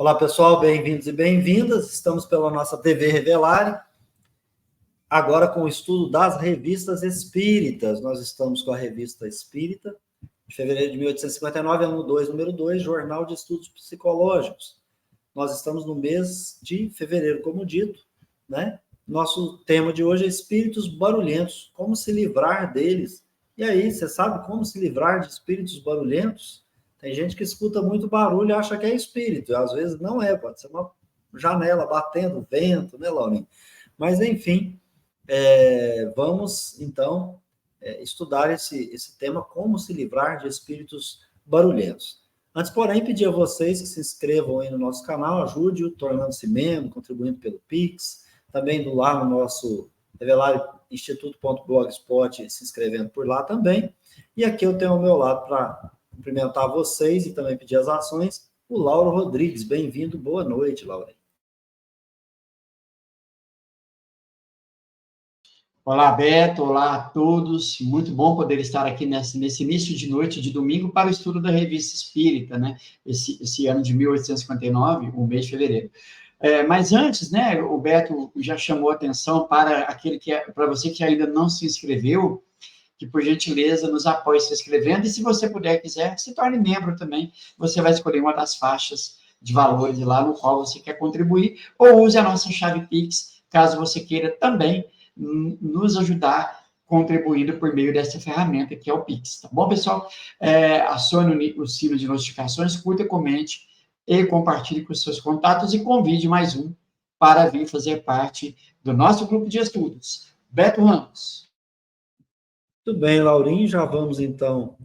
Olá, pessoal, bem-vindos e bem-vindas. Estamos pela nossa TV Revelare, agora com o estudo das revistas espíritas. Nós estamos com a Revista Espírita, de fevereiro de 1859, ano 2, número 2, Jornal de Estudos Psicológicos. Nós estamos no mês de fevereiro, como dito, né? Nosso tema de hoje é espíritos barulhentos, como se livrar deles. E aí, você sabe como se livrar de espíritos barulhentos? Tem gente que escuta muito barulho e acha que é espírito, e às vezes não é, pode ser uma janela batendo, vento, né, Laurinha? Mas, enfim, vamos, então, estudar esse tema, como se livrar de espíritos barulhentos. Antes, porém, pedir a vocês que se inscrevam aí no nosso canal, ajude-o, tornando-se membro, contribuindo pelo Pix, também lá no nosso revelarieinstituto.blogspot, se inscrevendo por lá também. E aqui eu tenho ao meu lado para cumprimentar vocês e também pedir as ações, o Lauro Rodrigues. Bem-vindo, boa noite, Lauro. Olá, Beto, olá a todos. Muito bom poder estar aqui nesse início de noite de domingo para o estudo da Revista Espírita, né? Esse ano de 1859, o mês de fevereiro. Mas antes, né, o Beto já chamou a atenção para para você que ainda não se inscreveu, que, por gentileza, nos apoie se inscrevendo, e se você puder, quiser, se torne membro também. Você vai escolher uma das faixas de valores lá no qual você quer contribuir, ou use a nossa chave Pix, caso você queira também nos ajudar contribuindo por meio dessa ferramenta que é o Pix, tá bom, pessoal? Acione o sino de notificações, curta, comente e compartilhe com os seus contatos e convide mais um para vir fazer parte do nosso grupo de estudos. Beto Ramos. Tudo bem, Laurinho, já vamos então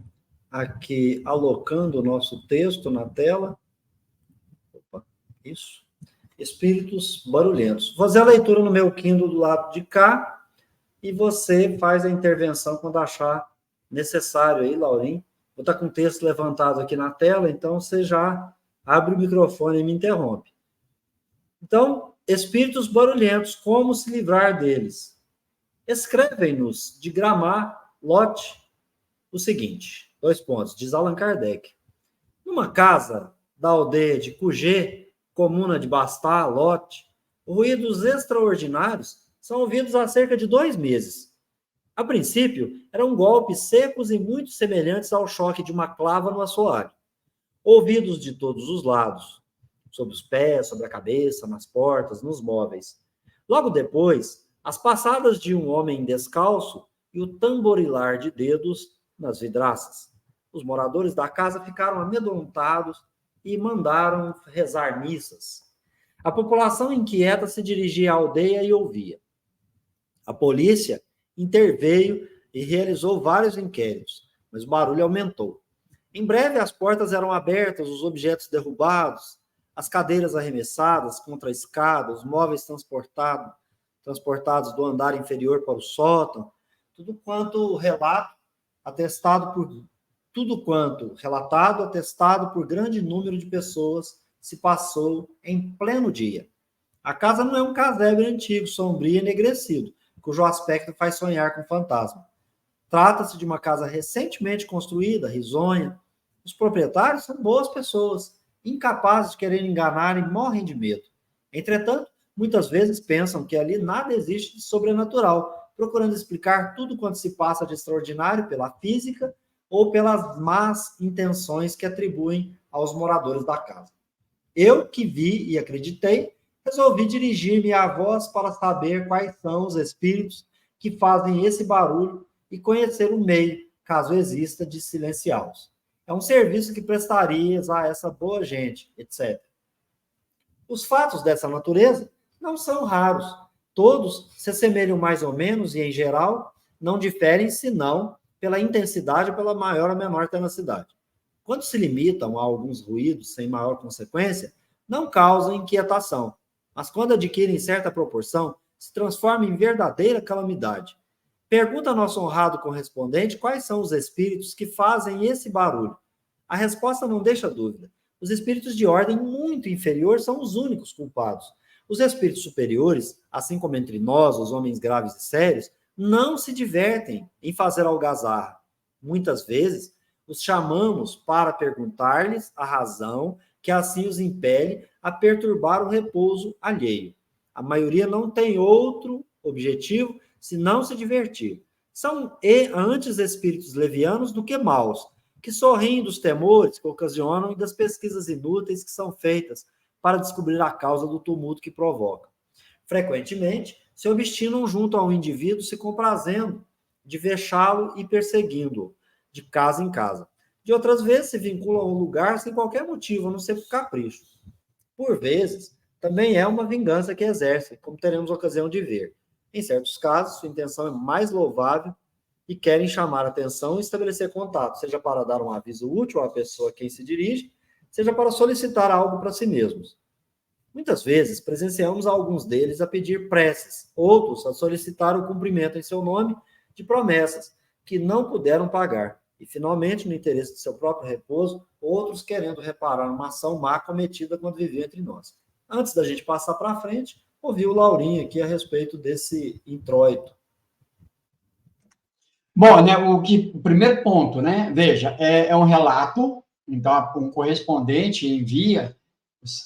aqui alocando o nosso texto na tela. Opa, isso. Espíritos barulhentos. Vou fazer a leitura no meu Kindle do lado de cá e você faz a intervenção quando achar necessário aí, Laurinho. Vou estar com o texto levantado aqui na tela, então você já abre o microfone e me interrompe. Então, espíritos barulhentos, como se livrar deles? Escrevem-nos de Gramar Lote o seguinte, 2 pontos, diz Allan Kardec. Numa casa da aldeia de Cugê, comuna de Bastá, Lote, ruídos extraordinários são ouvidos há cerca de 2 meses. A princípio, eram golpes secos e muito semelhantes ao choque de uma clava no assoalho, ouvidos de todos os lados, sobre os pés, sobre a cabeça, nas portas, nos móveis. Logo depois, as passadas de um homem descalço e o tamborilar de dedos nas vidraças. Os moradores da casa ficaram amedrontados e mandaram rezar missas. A população inquieta se dirigia à aldeia e ouvia. A polícia interveio e realizou vários inquéritos, mas o barulho aumentou. Em breve, as portas eram abertas, os objetos derrubados, as cadeiras arremessadas contra a escada, os móveis transportados do andar inferior para o sótão, tudo quanto relatado, atestado por grande número de pessoas, se passou em pleno dia. A casa não é um casebre antigo, sombrio e enegrecido, cujo aspecto faz sonhar com fantasma. Trata-se de uma casa recentemente construída, risonha. Os proprietários são boas pessoas, incapazes de querer enganar e morrem de medo. Entretanto, muitas vezes pensam que ali nada existe de sobrenatural, procurando explicar tudo quanto se passa de extraordinário pela física ou pelas más intenções que atribuem aos moradores da casa. Eu, que vi e acreditei, resolvi dirigir-me à voz para saber quais são os espíritos que fazem esse barulho e conhecer o meio, caso exista, de silenciá-los. É um serviço que prestarias a essa boa gente, etc. Os fatos dessa natureza não são raros. Todos se assemelham mais ou menos e, em geral, não diferem senão pela intensidade ou pela maior ou menor tenacidade. Quando se limitam a alguns ruídos sem maior consequência, não causam inquietação, mas quando adquirem certa proporção, se transformam em verdadeira calamidade. Pergunta ao nosso honrado correspondente quais são os espíritos que fazem esse barulho. A resposta não deixa dúvida. Os espíritos de ordem muito inferior são os únicos culpados. Os espíritos superiores, assim como entre nós, os homens graves e sérios, não se divertem em fazer algazarra. Muitas vezes, os chamamos para perguntar-lhes a razão que assim os impele a perturbar o repouso alheio. A maioria não tem outro objetivo senão se divertir. São antes espíritos levianos do que maus, que sorriem dos temores que ocasionam e das pesquisas inúteis que são feitas para descobrir a causa do tumulto que provoca. Frequentemente, se obstinam junto a um indivíduo se comprazendo de vexá-lo e perseguindo-o de casa em casa. De outras vezes, se vinculam ao lugar sem qualquer motivo, a não ser por capricho. Por vezes, também é uma vingança que exercem, como teremos ocasião de ver. Em certos casos, sua intenção é mais louvável e querem chamar a atenção e estabelecer contato, seja para dar um aviso útil à pessoa a quem se dirige, seja para solicitar algo para si mesmos. Muitas vezes, presenciamos alguns deles a pedir preces, outros a solicitar o cumprimento em seu nome de promessas que não puderam pagar. E, finalmente, no interesse de seu próprio repouso, outros querendo reparar uma ação má cometida quando viviam entre nós. Antes da gente passar para frente, ouvi o Laurinho aqui a respeito desse introito. Bom, né, o primeiro ponto, né, veja, é um relato, então um correspondente envia,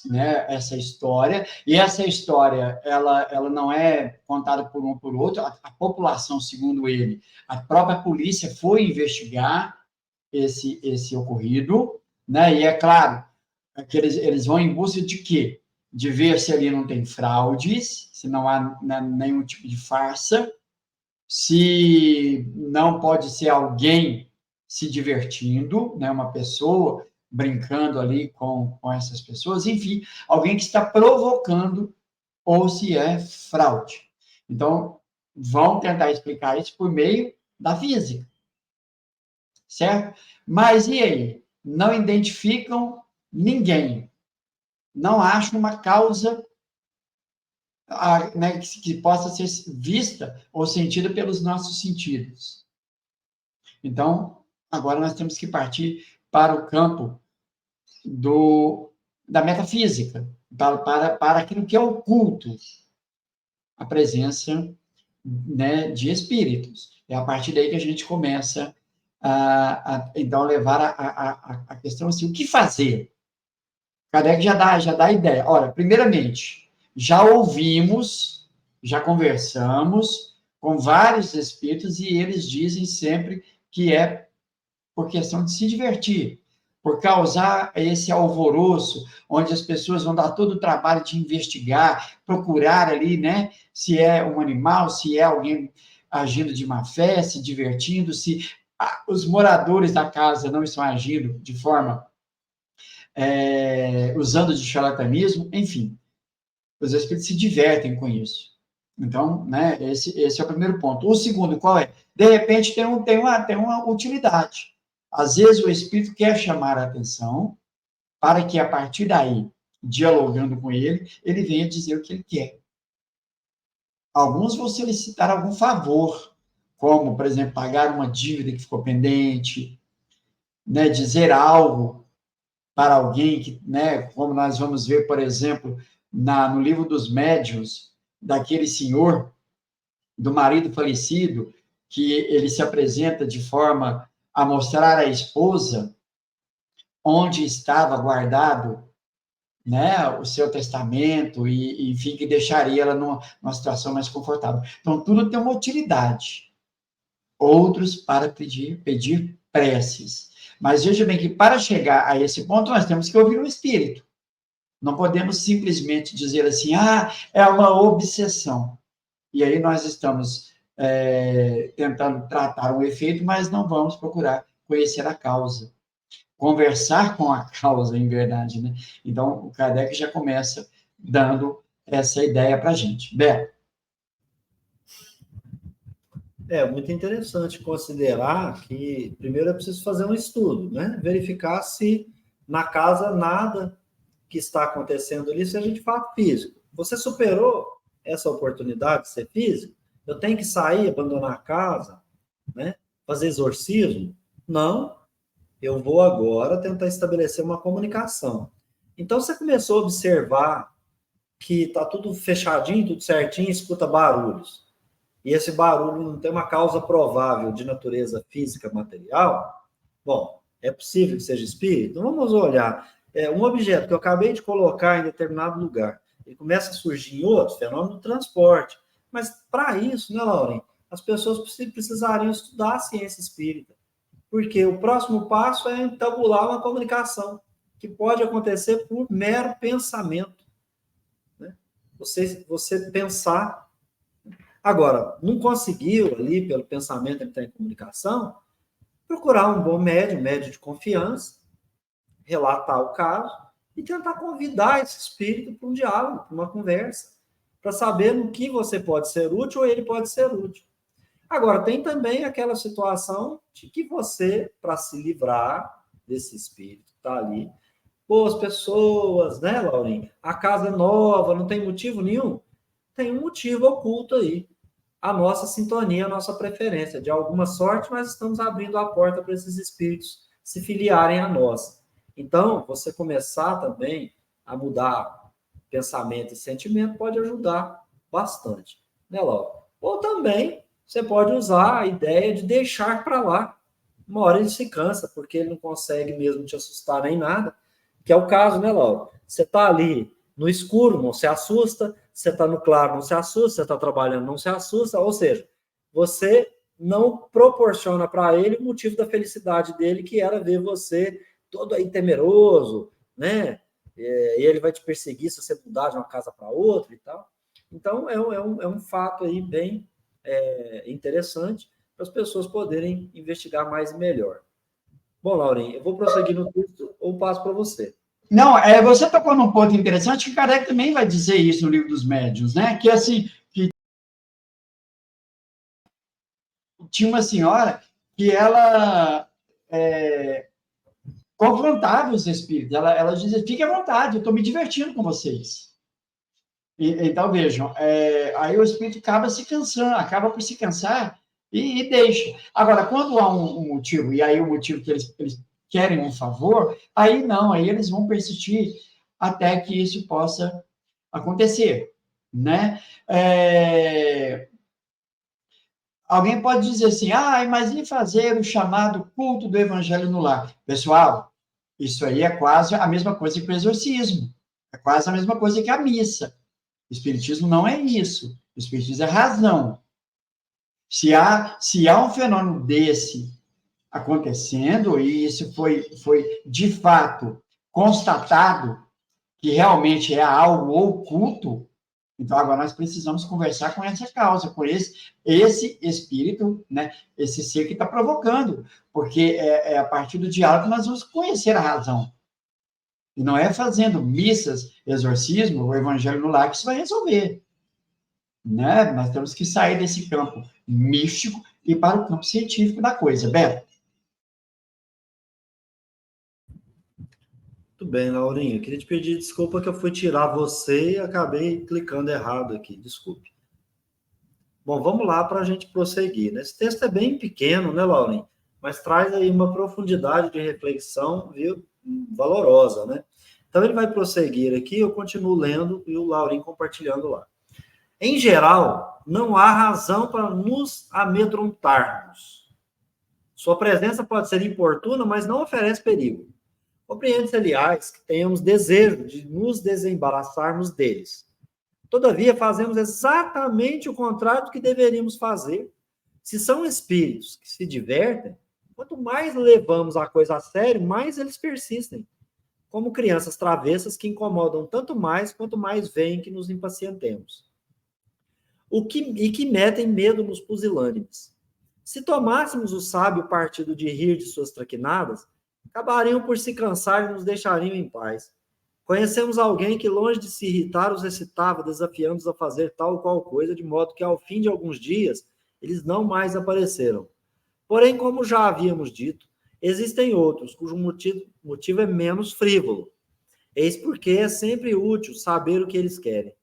né, essa história, e essa história, ela não é contada por um ou por outro, a população, segundo ele, a própria polícia foi investigar esse ocorrido, né, e é claro que eles vão em busca de quê? De ver se ali não tem fraudes, se não há nenhum tipo de farsa, se não pode ser alguém se divertindo, né, uma pessoa brincando ali com essas pessoas, enfim, alguém que está provocando ou se é fraude. Então, vão tentar explicar isso por meio da física, certo? Mas e aí? Não identificam ninguém, não acham uma causa né, que possa ser vista ou sentida pelos nossos sentidos. Então, agora nós temos que partir para o campo da metafísica, para aquilo que é oculto, a presença, né, de espíritos. É a partir daí que a gente começa então, levar a questão assim, o que fazer? Kardec já dá a ideia. Ora, primeiramente, já ouvimos, já conversamos com vários espíritos e eles dizem sempre que é por questão de se divertir, por causar esse alvoroço, onde as pessoas vão dar todo o trabalho de investigar, procurar ali, né, se é um animal, se é alguém agindo de má fé, se divertindo, se os moradores da casa não estão agindo de forma usando de charlatanismo, enfim, os espíritos se divertem com isso. Então, né, esse é o primeiro ponto. O segundo, qual é? De repente, tem uma utilidade. Às vezes, o espírito quer chamar a atenção para que, a partir daí, dialogando com ele, ele venha dizer o que ele quer. Alguns vão solicitar algum favor, como, por exemplo, pagar uma dívida que ficou pendente, né, dizer algo para alguém que, né, como nós vamos ver, por exemplo, no livro dos médiuns, daquele senhor, do marido falecido, que ele se apresenta de forma a mostrar à esposa onde estava guardado, né, o seu testamento e, enfim, que deixaria ela numa situação mais confortável. Então, tudo tem uma utilidade. Outros para pedir preces. Mas veja bem que para chegar a esse ponto, nós temos que ouvir o espírito. Não podemos simplesmente dizer assim, é uma obsessão. E aí nós estamos tentando tratar um efeito, mas não vamos procurar conhecer a causa. Conversar com a causa, em verdade, né? Então, o Kardec já começa dando essa ideia para a gente. Beto. É muito interessante considerar que, primeiro, é preciso fazer um estudo, né? Verificar se na casa nada que está acontecendo ali seja de fato físico. Você superou essa oportunidade de ser físico? Eu tenho que sair, abandonar a casa, né? Fazer exorcismo? Não. Eu vou agora tentar estabelecer uma comunicação. Então, você começou a observar que está tudo fechadinho, tudo certinho, escuta barulhos. E esse barulho não tem uma causa provável de natureza física material, bom, é possível que seja espírito? Vamos olhar. um objeto que eu acabei de colocar em determinado lugar, ele começa a surgir em outro, fenômeno do transporte. Mas, para isso, né, Lauren, as pessoas precisariam estudar a ciência espírita. Porque o próximo passo é entabular uma comunicação, que pode acontecer por mero pensamento. Né? Você pensar. Agora, não conseguiu ali, pelo pensamento entrar em comunicação, procurar um bom médium de confiança, relatar o caso e tentar convidar esse espírito para um diálogo, para uma conversa, para saber no que você pode ser útil ou ele pode ser útil. Agora, tem também aquela situação de que você, para se livrar desse espírito que está ali, boas pessoas, né, Laurinha? A casa é nova, não tem motivo nenhum? Tem um motivo oculto aí. A nossa sintonia, a nossa preferência. De alguma sorte, nós estamos abrindo a porta para esses espíritos se filiarem a nós. Então, você começar também a mudar pensamento e sentimento pode ajudar bastante, né, Laura? Ou também você pode usar a ideia de deixar para lá. Uma hora ele se cansa, porque ele não consegue mesmo te assustar nem nada, que é o caso, né, Laura? Você está ali no escuro, não se assusta, você está no claro, não se assusta, você está trabalhando, não se assusta, ou seja, você não proporciona para ele o motivo da felicidade dele, que era ver você todo aí temeroso, né? E ele vai te perseguir se você mudar de uma casa para outra e tal. Então, é um fato aí bem interessante para as pessoas poderem investigar mais e melhor. Bom, Laurinha, eu vou prosseguir no texto ou passo para você. Não, você tocou num ponto interessante que Kardec também vai dizer isso no Livro dos Médiuns, né? Que assim, que tinha uma senhora que ela confrontava os espíritos. Ela dizia: fique à vontade, eu estou me divertindo com vocês. Então, vejam, aí o espírito acaba por se cansar e deixa. Agora, quando há um motivo, e aí o motivo que eles querem um favor, aí não, aí eles vão persistir até que isso possa acontecer, né? Alguém pode dizer assim, mas e fazer o chamado culto do evangelho no lar? Pessoal, isso aí é quase a mesma coisa que o exorcismo, é quase a mesma coisa que a missa. O espiritismo não é isso. O espiritismo é razão. Se há um fenômeno desse acontecendo, e isso foi de fato constatado que realmente é algo oculto, então agora nós precisamos conversar com essa causa, com esse espírito, né, esse ser que está provocando, porque é a partir do diálogo que nós vamos conhecer a razão. E não é fazendo missas, exorcismo, ou evangelho no lar que isso vai resolver. Né? Nós temos que sair desse campo místico e para o campo científico da coisa. Beto? Muito bem, Laurinha. Eu queria te pedir desculpa que eu fui tirar você e acabei clicando errado aqui. Desculpe. Bom, vamos lá para a gente prosseguir. Né? Esse texto é bem pequeno, né, Laurinha? Mas traz aí uma profundidade de reflexão, viu? Valorosa, né? Então ele vai prosseguir aqui, eu continuo lendo e o Laurinho compartilhando lá. Em geral, não há razão para nos amedrontarmos. Sua presença pode ser importuna, mas não oferece perigo. Compreende-se, aliás, que tenhamos desejo de nos desembaraçarmos deles. Todavia, fazemos exatamente o contrário do que deveríamos fazer. Se são espíritos que se divertem, quanto mais levamos a coisa a sério, mais eles persistem. Como crianças travessas que incomodam tanto mais quanto mais veem que nos impacientemos. E que metem medo nos pusilânimes. Se tomássemos o sábio partido de rir de suas traquinadas, acabariam por se cansar e nos deixariam em paz. Conhecemos alguém que, longe de se irritar, os excitava, desafiando-os a fazer tal ou qual coisa, de modo que, ao fim de alguns dias, eles não mais apareceram. Porém, como já havíamos dito, existem outros, cujo motivo é menos frívolo. Eis porque é sempre útil saber o que eles querem.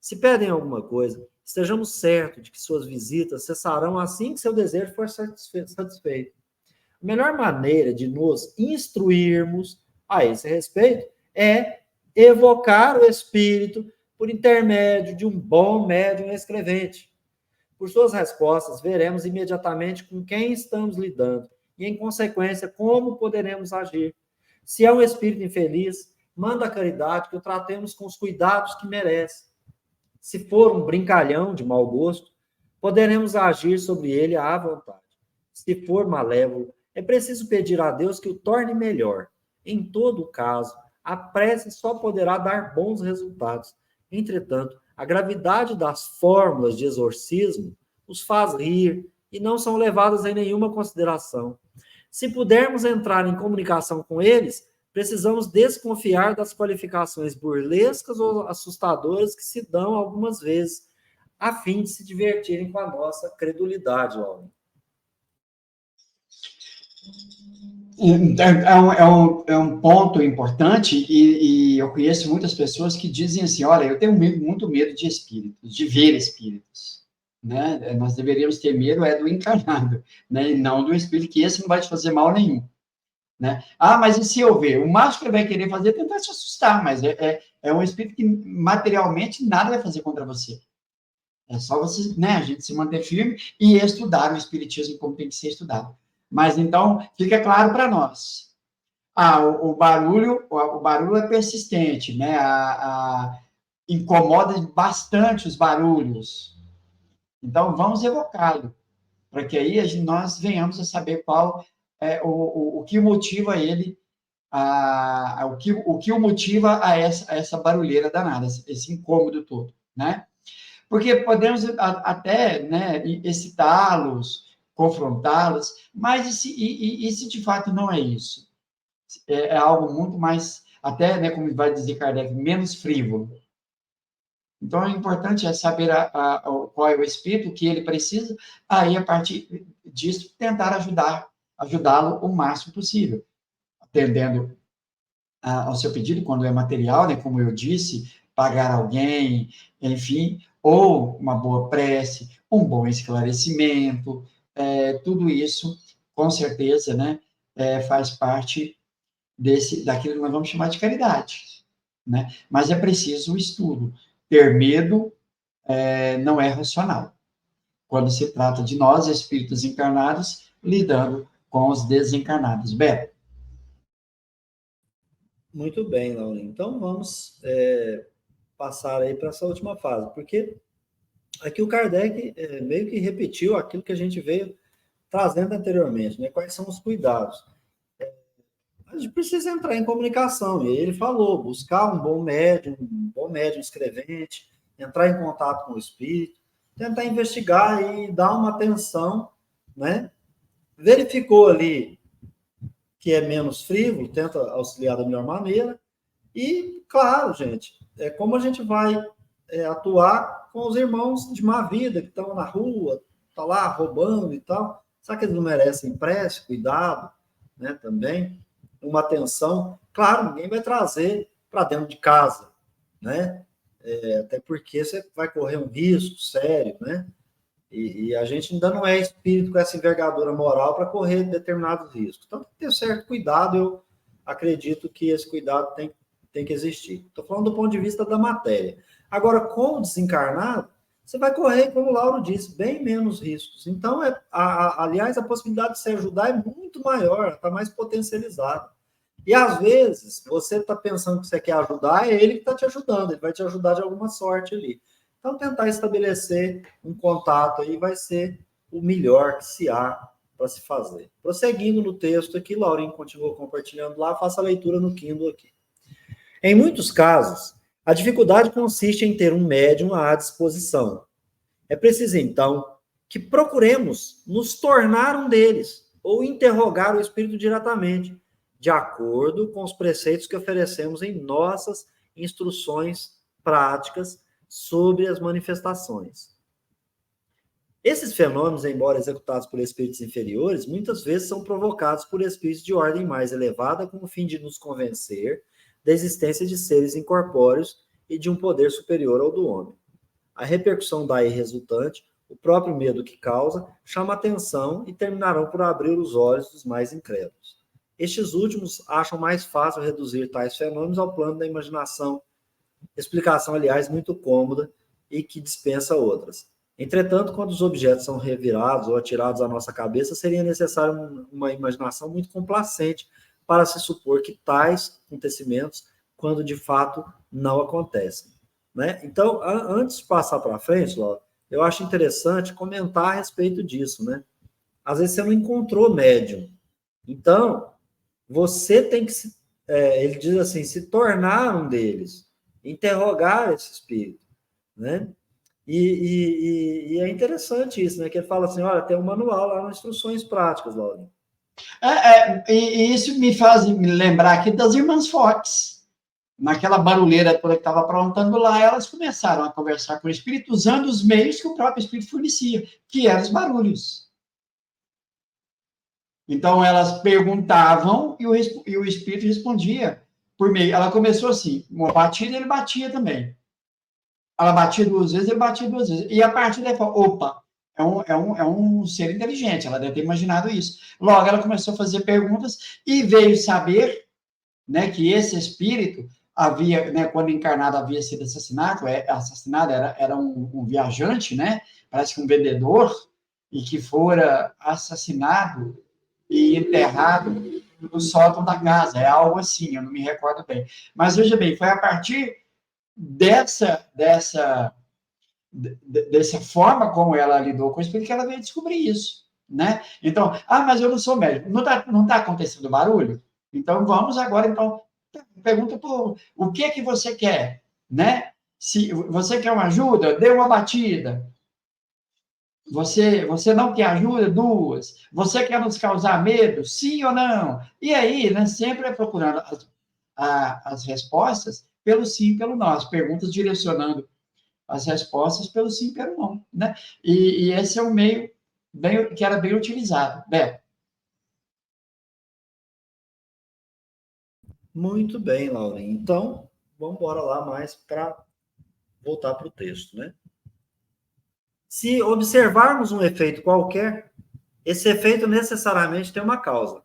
Se pedem alguma coisa, estejamos certos de que suas visitas cessarão assim que seu desejo for satisfeito. A melhor maneira de nos instruirmos a esse respeito é evocar o espírito por intermédio de um bom médium escrevente. Por suas respostas, veremos imediatamente com quem estamos lidando e, em consequência, como poderemos agir. Se é um espírito infeliz, manda a caridade, que o tratemos com os cuidados que merece. Se for um brincalhão de mau gosto, poderemos agir sobre ele à vontade. Se for malévolo, é preciso pedir a Deus que o torne melhor. Em todo caso, a prece só poderá dar bons resultados. Entretanto, a gravidade das fórmulas de exorcismo os faz rir e não são levadas em nenhuma consideração. Se pudermos entrar em comunicação com eles, precisamos desconfiar das qualificações burlescas ou assustadoras que se dão algumas vezes, a fim de se divertirem com a nossa credulidade, Laura. É um ponto importante e eu conheço muitas pessoas que dizem assim, olha, eu tenho muito medo de espíritos, de ver espíritos, né? Nós deveríamos ter medo do encarnado, né? E não do espírito, que esse não vai te fazer mal nenhum, né? Ah, mas e se eu ver? O máximo que ele vai querer fazer é tentar te assustar, mas é um espírito que materialmente nada vai fazer contra você. É só você, né, a gente se manter firme e estudar o espiritismo como tem que ser estudado. Mas, então, fica claro para nós. O barulho é persistente, né? Incomoda bastante os barulhos. Então, vamos evocá-lo, para que aí nós venhamos a saber qual é o que motiva ele, o que o motiva a essa barulheira danada, esse incômodo todo, né? Porque podemos até, né, excitá-los, confrontá-los, mas e se de fato não é isso? É algo muito mais, até, né, como vai dizer Kardec, menos frívolo. Então, é importante saber qual é o espírito, o que ele precisa, aí, a partir disso, tentar ajudá-lo o máximo possível, atendendo ao seu pedido, quando é material, né, como eu disse, pagar alguém, enfim, ou uma boa prece, um bom esclarecimento, tudo isso, com certeza, né, faz parte daquilo que nós vamos chamar de caridade, né? Mas é preciso o estudo. Ter medo não é racional. Quando se trata de nós, espíritos encarnados, lidando com os desencarnados. Beto. Muito bem, Laurinho. Então, vamos passar aí para essa última fase, porque aqui o Kardec meio que repetiu aquilo que a gente veio trazendo anteriormente, né? Quais são os cuidados? A gente precisa entrar em comunicação, e ele falou, buscar um bom médium escrevente, entrar em contato com o espírito, tentar investigar e dar uma atenção, né? Verificou ali que é menos frívolo, tenta auxiliar da melhor maneira, e, claro, gente, como a gente vai atuar com os irmãos de má vida, que estão na rua, tá lá roubando e tal, será que eles não merecem prece, cuidado, né, também? Uma atenção, claro, ninguém vai trazer para dentro de casa, né? Até porque você vai correr um risco sério, né? E a gente ainda não é espírito com essa envergadura moral para correr determinados riscos. Então, tem que ter certo cuidado, eu acredito que esse cuidado tem que existir. Estou falando do ponto de vista da matéria. Agora, com o desencarnado, você vai correr, como o Lauro disse, bem menos riscos. Então, aliás, a possibilidade de se ajudar é muito maior, está mais potencializada. E, às vezes, você está pensando que você quer ajudar, é ele que está te ajudando, ele vai te ajudar de alguma sorte ali. Então, tentar estabelecer um contato aí vai ser o melhor que se há para se fazer. Prosseguindo no texto aqui, Laurinho continuou compartilhando lá, faça a leitura no Kindle aqui. Em muitos casos, a dificuldade consiste em ter um médium à disposição. É preciso, então, que procuremos nos tornar um deles, ou interrogar o espírito diretamente, de acordo com os preceitos que oferecemos em nossas instruções práticas sobre as manifestações. Esses fenômenos, embora executados por espíritos inferiores, muitas vezes são provocados por espíritos de ordem mais elevada com o fim de nos convencer da existência de seres incorpóreos e de um poder superior ao do homem. A repercussão daí resultante, o próprio medo que causa, chama atenção e terminarão por abrir os olhos dos mais incrédulos. Estes últimos acham mais fácil reduzir tais fenômenos ao plano da imaginação, explicação, aliás, muito cômoda e que dispensa outras. Entretanto, quando os objetos são revirados ou atirados à nossa cabeça, seria necessário uma imaginação muito complacente para se supor que tais acontecimentos quando de fato não acontecem, né? Então, antes de passar para frente, Laura, eu acho interessante comentar a respeito disso, né? Às vezes você não encontrou médium. Então, você tem que ele diz assim, se tornar um deles, interrogar esse espírito, né? E é interessante isso, né? Que ele fala assim, olha, tem um manual lá, nas instruções práticas, Laurinho. E isso me faz me lembrar aqui das irmãs Fox. Naquela barulheira toda que estava aprontando lá, elas começaram a conversar com o espírito usando os meios que o próprio espírito fornecia, que eram os barulhos. Então, elas perguntavam e o espírito respondia por meio. Ela começou assim, uma batida, ele batia também. Ela batia 2 vezes, ele batia 2 vezes. E a partir daí, opa, é um ser inteligente, ela deve ter imaginado isso. Logo, ela começou a fazer perguntas e veio saber, né, que esse espírito havia, né, quando encarnado, havia sido assassinado, era um viajante, né, parece que um vendedor, e que fora assassinado e enterrado no sótão da casa, é algo assim, eu não me recordo bem. Mas veja bem, foi a partir dessa forma como ela lidou com o espírito que ela veio descobrir isso, né? Então, mas eu não sou médico, não tá acontecendo barulho? Então, vamos agora, então, pergunta o que você quer, né? Se você quer uma ajuda, dê uma batida. Você não quer ajuda? 2. Você quer nos causar medo? Sim ou não? E aí, né, sempre procurando as respostas pelo sim e pelo não, as perguntas direcionando as respostas pelo sim e pelo não, né? E esse é um meio que era bem utilizado. Beto. Muito bem, Laurinha. Então, vamos embora lá mais para voltar para o texto, né? Se observarmos um efeito qualquer, esse efeito necessariamente tem uma causa.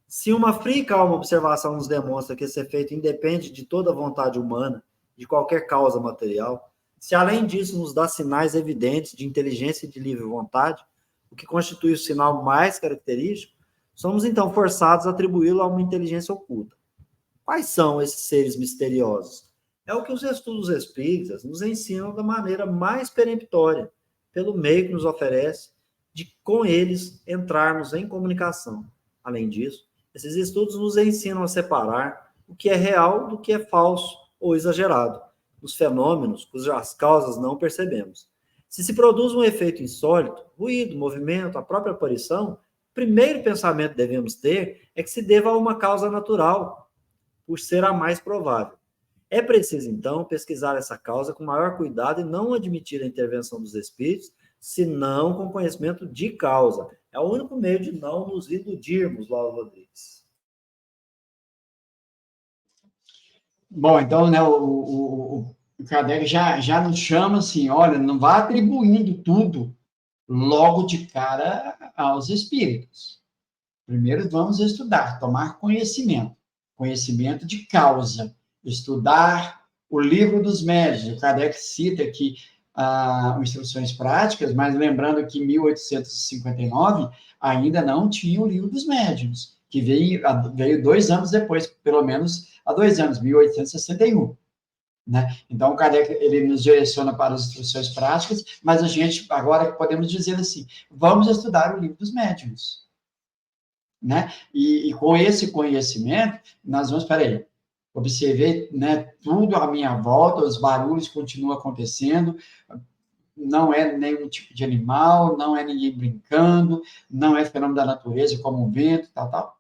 Se uma fria e calma observação nos demonstra que esse efeito independe de toda vontade humana, de qualquer causa material, se além disso nos dá sinais evidentes de inteligência e de livre vontade, o que constitui o sinal mais característico, somos então forçados a atribuí-lo a uma inteligência oculta. Quais são esses seres misteriosos? É o que os estudos espíritas nos ensinam da maneira mais peremptória, pelo meio que nos oferece de com eles entrarmos em comunicação. Além disso, esses estudos nos ensinam a separar o que é real do que é falso ou exagerado, nos fenômenos cujas causas não percebemos. Se produz um efeito insólito, ruído, movimento, a própria aparição, o primeiro pensamento que devemos ter é que se deva a uma causa natural, por ser a mais provável. É preciso, então, pesquisar essa causa com maior cuidado e não admitir a intervenção dos espíritos, senão com conhecimento de causa. É o único meio de não nos iludirmos, Lauro Rodrigues. Bom, então, né, o Kardec já nos chama assim, olha, não vá atribuindo tudo logo de cara aos espíritos. Primeiro vamos estudar, tomar conhecimento de causa, estudar o livro dos médiuns. O Kardec cita aqui instruções práticas, mas lembrando que em 1859 ainda não tinha o livro dos médiuns, que veio 2 anos depois, pelo menos há 2 anos, 1861. Né? Então, o Kardec ele nos direciona para as instruções práticas, mas a gente agora podemos dizer assim, vamos estudar o livro dos médiuns. Né? E com esse conhecimento, nós vamos, peraí, observei, né, tudo à minha volta, os barulhos continuam acontecendo, não é nenhum tipo de animal, não é ninguém brincando, não é fenômeno da natureza, como um vento, tal.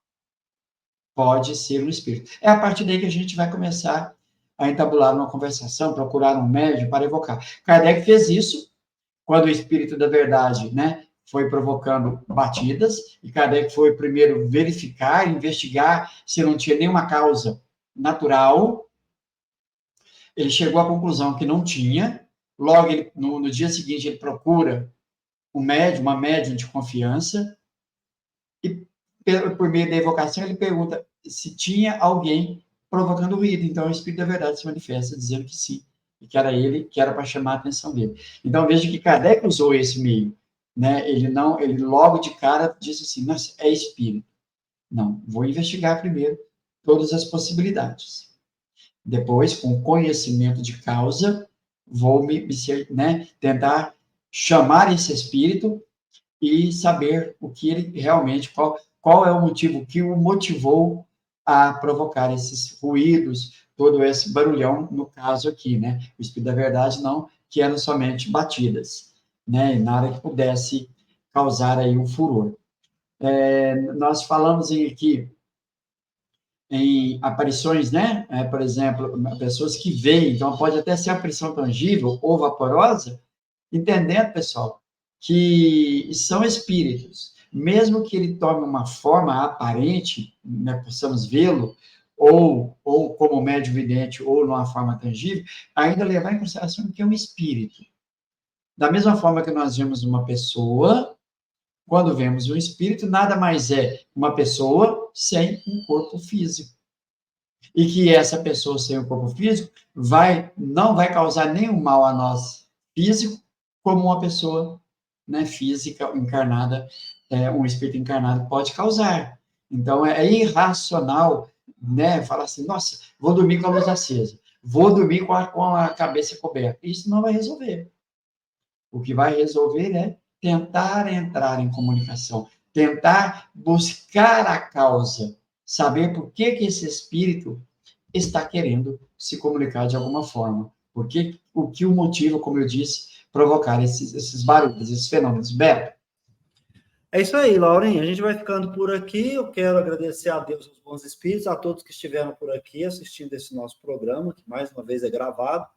Pode ser um espírito. É a partir daí que a gente vai começar a entabular uma conversação, procurar um médium para evocar. Kardec fez isso quando o espírito da verdade, né, foi provocando batidas, e Kardec foi primeiro verificar, investigar se não tinha nenhuma causa natural. Ele chegou à conclusão que não tinha. Logo, no dia seguinte, ele procura uma médium de confiança, e por meio da evocação, ele pergunta se tinha alguém provocando ruído. Então, o espírito da verdade se manifesta, dizendo que sim, e que era ele, que era para chamar a atenção dele. Então, veja que Kardec usou esse meio. Né? Ele logo de cara disse assim, nossa, é espírito. Não, vou investigar primeiro todas as possibilidades. Depois, com conhecimento de causa, vou tentar chamar esse espírito e saber o que ele realmente, qual é o motivo que o motivou a provocar esses ruídos, todo esse barulhão, no caso aqui, né? O Espírito da Verdade não, que eram somente batidas, né? E nada que pudesse causar aí um furor. Nós falamos aqui em aparições, né? Por exemplo, pessoas que veem, então pode até ser aparição tangível ou vaporosa, entendendo, pessoal, que são espíritos, mesmo que ele tome uma forma aparente, né, possamos vê-lo, ou como médium vidente, ou numa forma tangível, ainda levar em consideração que é um espírito. Da mesma forma que nós vemos uma pessoa, quando vemos um espírito, nada mais é uma pessoa sem um corpo físico. E que essa pessoa sem um corpo físico não vai causar nenhum mal a nós físico, como uma pessoa, né, física encarnada, um espírito encarnado pode causar. Então, é irracional, né, falar assim, nossa, vou dormir com a luz acesa, vou dormir com a cabeça coberta. Isso não vai resolver. O que vai resolver é tentar entrar em comunicação, tentar buscar a causa, saber por que esse espírito está querendo se comunicar de alguma forma. Porque o que o motiva, como eu disse, provocar esses barulhos, esses fenômenos. Beto? É isso aí, Laurinha. A gente vai ficando por aqui. Eu quero agradecer a Deus, aos bons espíritos, a todos que estiveram por aqui assistindo esse nosso programa, que mais uma vez é gravado.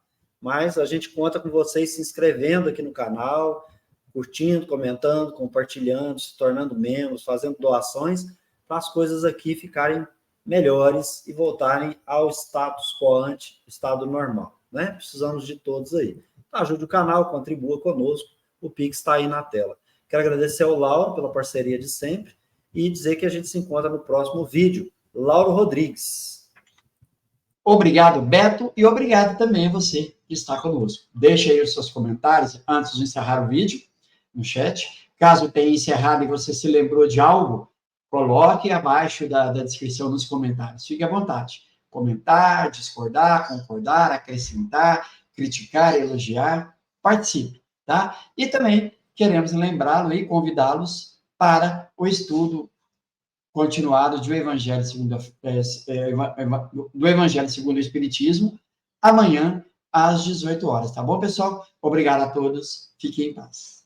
Mas a gente conta com vocês se inscrevendo aqui no canal, curtindo, comentando, compartilhando, se tornando membros, fazendo doações, para as coisas aqui ficarem melhores e voltarem ao status quo ante estado normal, né? Precisamos de todos aí. Ajude o canal, contribua conosco. O Pix está aí na tela. Quero agradecer ao Lauro pela parceria de sempre e dizer que a gente se encontra no próximo vídeo. Lauro Rodrigues. Obrigado, Beto, e obrigado também a você que está conosco. Deixe aí os seus comentários antes de encerrar o vídeo no chat. Caso tenha encerrado e você se lembrou de algo, coloque abaixo da descrição nos comentários. Fique à vontade. Comentar, discordar, concordar, acrescentar, criticar, elogiar, participe, tá? E também queremos lembrá-lo e convidá-los para o estudo continuado do Evangelho segundo o Espiritismo, amanhã, às 18 horas, tá bom, pessoal? Obrigado a todos, fiquem em paz.